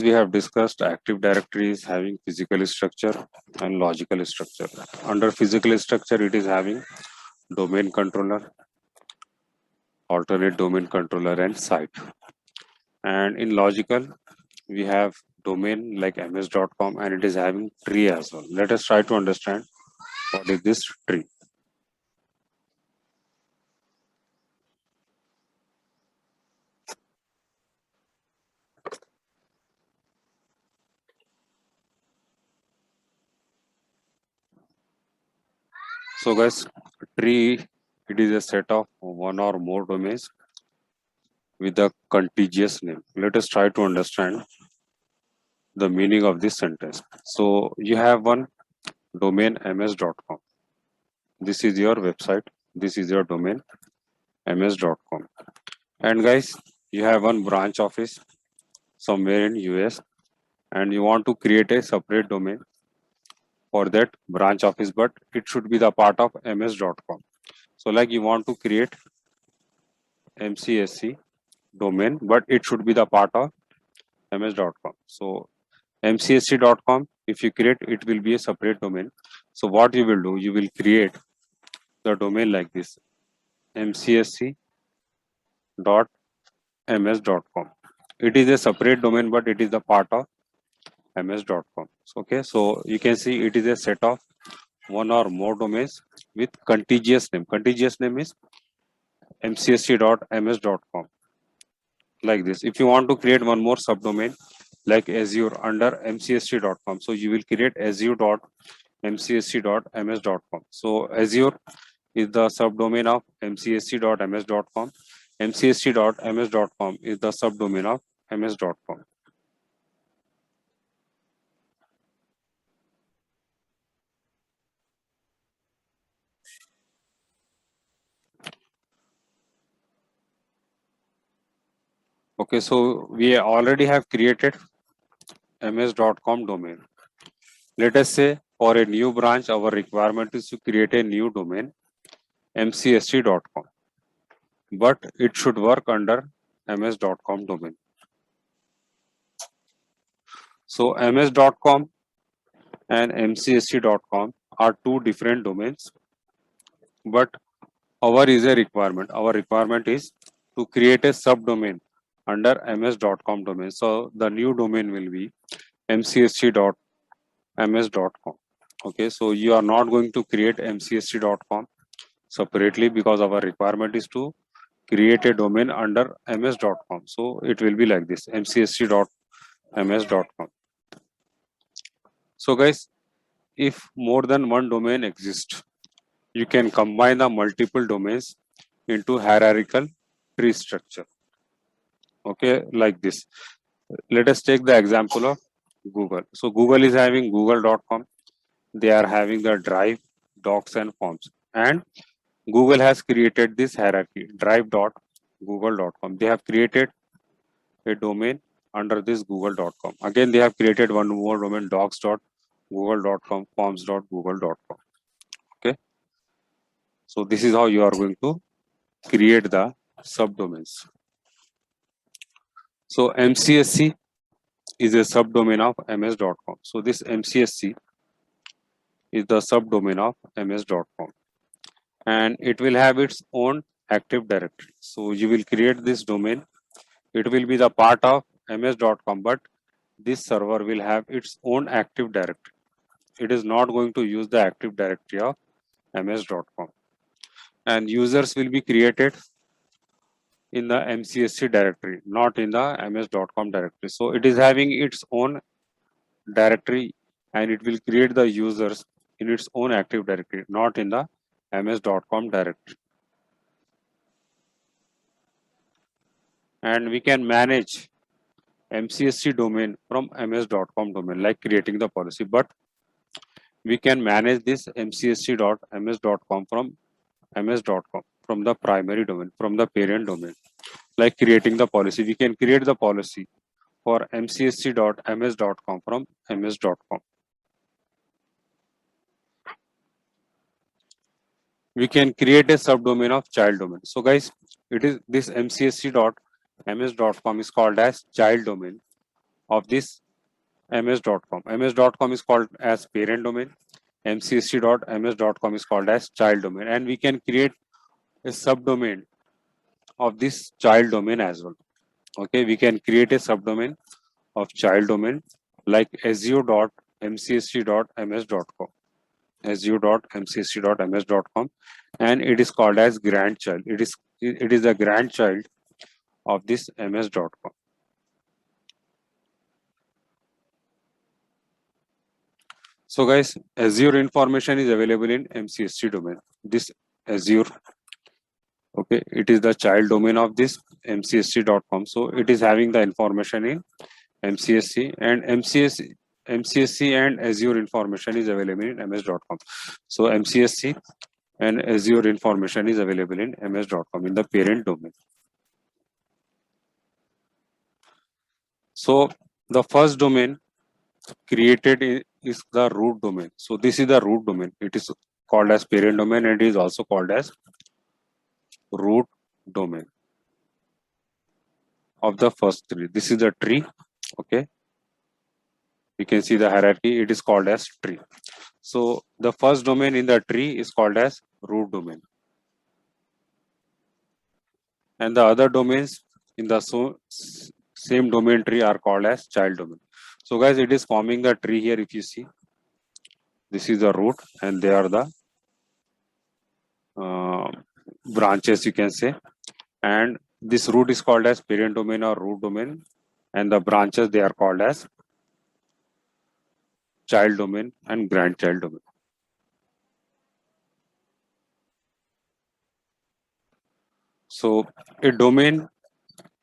We have discussed active directories having physical structure and logical structure. Under physical structure, it is having domain controller, alternate domain controller, and site. And in logical, we have domain like ms.com and it is having tree as well. Let us try to understand what is this tree. So guys, tree, it is a set of one or more domains with a contiguous name. Let us try to understand the meaning of this sentence. So you have one domain ms.com. This is your website. This is your domain ms.com. And guys, you have one branch office somewhere in US and you want to create a separate domain for that branch office, but it should be the part of ms.com. So like you want to create mcsc domain, but it should be the part of ms.com. So mcsc.com, if you create, it will be a separate domain. So what you will do, you will create the domain like this, mcsc.ms.com. It is a separate domain, but it is the part of ms.com. Okay, so you can see it is a set of one or more domains with contiguous name. Contiguous name is mcsc.ms.com, like this. If you want to create one more subdomain like Azure under mcsc.com, so you will create azure.mcsc.ms.com. So Azure is the subdomain of mcsc.ms.com. mcsc.ms.com is the subdomain of ms.com. Okay, so we already have created ms.com domain. Let us say for a new branch, our requirement is to create a new domain mcsc.com, but it should work under ms.com domain. So ms.com and mcsc.com are two different domains, but our is a requirement. Our requirement is to create a subdomain under ms.com domain. So the new domain will be mcsc.ms.com. Okay, so you are not going to create mcsc.com separately because our requirement is to create a domain under ms.com. So it will be like this, mcsc.ms.com. So guys, if more than one domain exists, you can combine the multiple domains into hierarchical tree structure. Okay, like this. Let us take the example of Google. So Google is having google.com. They are having the drive, docs and forms. And Google has created this hierarchy, drive.google.com. They have created a domain under this google.com. Again, they have created one more domain, docs.google.com, forms.google.com. Okay. So this is how you are going to create the subdomains. So MCSC is a subdomain of ms.com. So this MCSC is the subdomain of ms.com and it will have its own active directory. So you will create this domain. It will be the part of ms.com, but this server will have its own active directory. It is not going to use the active directory of ms.com. And users will be created in the mcsc directory, not in the ms.com directory. So it is having its own directory and it will create the users in its own active directory, not in the ms.com directory. And we can manage mcsc domain from ms.com domain, like creating the policy, but we can manage this mcsc.ms.com from ms.com, from the primary domain, from the parent domain, like creating the policy. We can create the policy for mcsc.ms.com from ms.com. We can create a subdomain of child domain. So guys, it is this mcsc.ms.com is called as child domain of this ms.com. ms.com is called as parent domain. mcsc.ms.com is called as child domain, and we can create a subdomain of this child domain as well. Okay, we can create a subdomain of child domain like su.mcsc.ms.com, su.mcsc.ms.com, and it is called as grandchild. It is the grandchild of this ms.com. So guys, Azure information is available in MCSC domain. This Azure, okay, it is the child domain of this mcsc.com. So it is having the information in MCSC, and MCSC and Azure information is available in ms.com. So MCSC and Azure information is available in ms.com in the parent domain. So the first domain created is the root domain. So this is the root domain. It is called as parent domain, and it is also called as root domain of the first tree. This is the tree. Okay, you can see the hierarchy. It is called as tree. So the first domain in the tree is called as root domain, and the other domains in the same domain tree are called as child domain. So guys, it is forming the tree here. If you see, this is the root, and they are the branches, you can say, and this root is called as parent domain or root domain, and the branches, they are called as child domain and grandchild domain. So a domain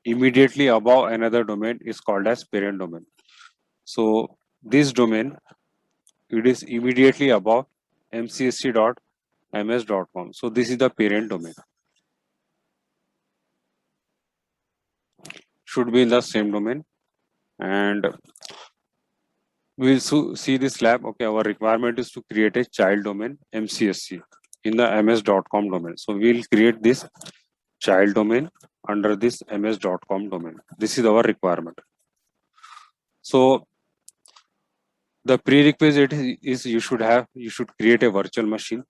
immediately above another domain is called as parent domain. So this domain, it is immediately above mcsc.ms.com. So this is the parent domain. Should be in the same domain, and we'll see this lab. Okay, our requirement is to create a child domain mcsc in the ms.com domain. So we'll create this child domain under this ms.com domain. This is our requirement. So the prerequisite is you should create a virtual machine.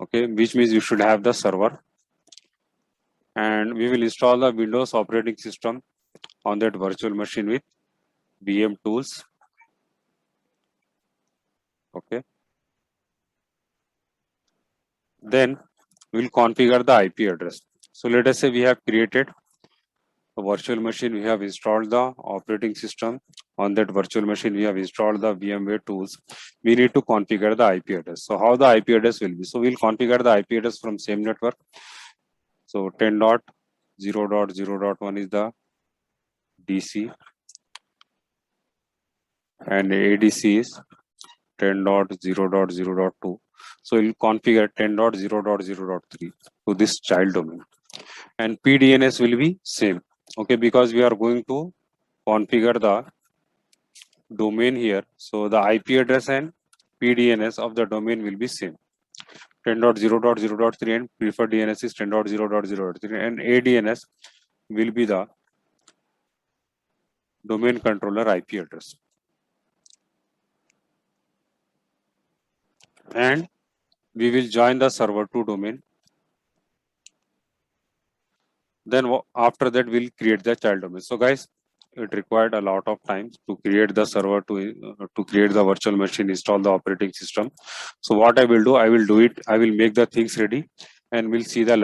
Okay, which means you should have the server, and we will install the Windows operating system on that virtual machine with VM tools. Okay, then we'll configure the IP address. So let us say we have created a virtual machine, we have installed the operating system. On that virtual machine, we have installed the VMware tools. We need to configure the IP address. So how the IP address will be? So we'll configure the IP address from same network. So 10.0.0.1 is the DC, and ADC is 10.0.0.2. So we'll configure 10.0.0.3 to this child domain, and PDNS will be same. Okay, because we are going to configure the domain here, so the IP address and PDNS of the domain will be same. 10.0.0.3 and preferred DNS is 10.0.0.3, and ADNS will be the domain controller IP address. And we will join the server to domain. Then after that, we'll create the child domain. So guys, it required a lot of time to create the server, to create the virtual machine, install the operating system. So what I will do it, I will make the things ready, and we'll see the lab.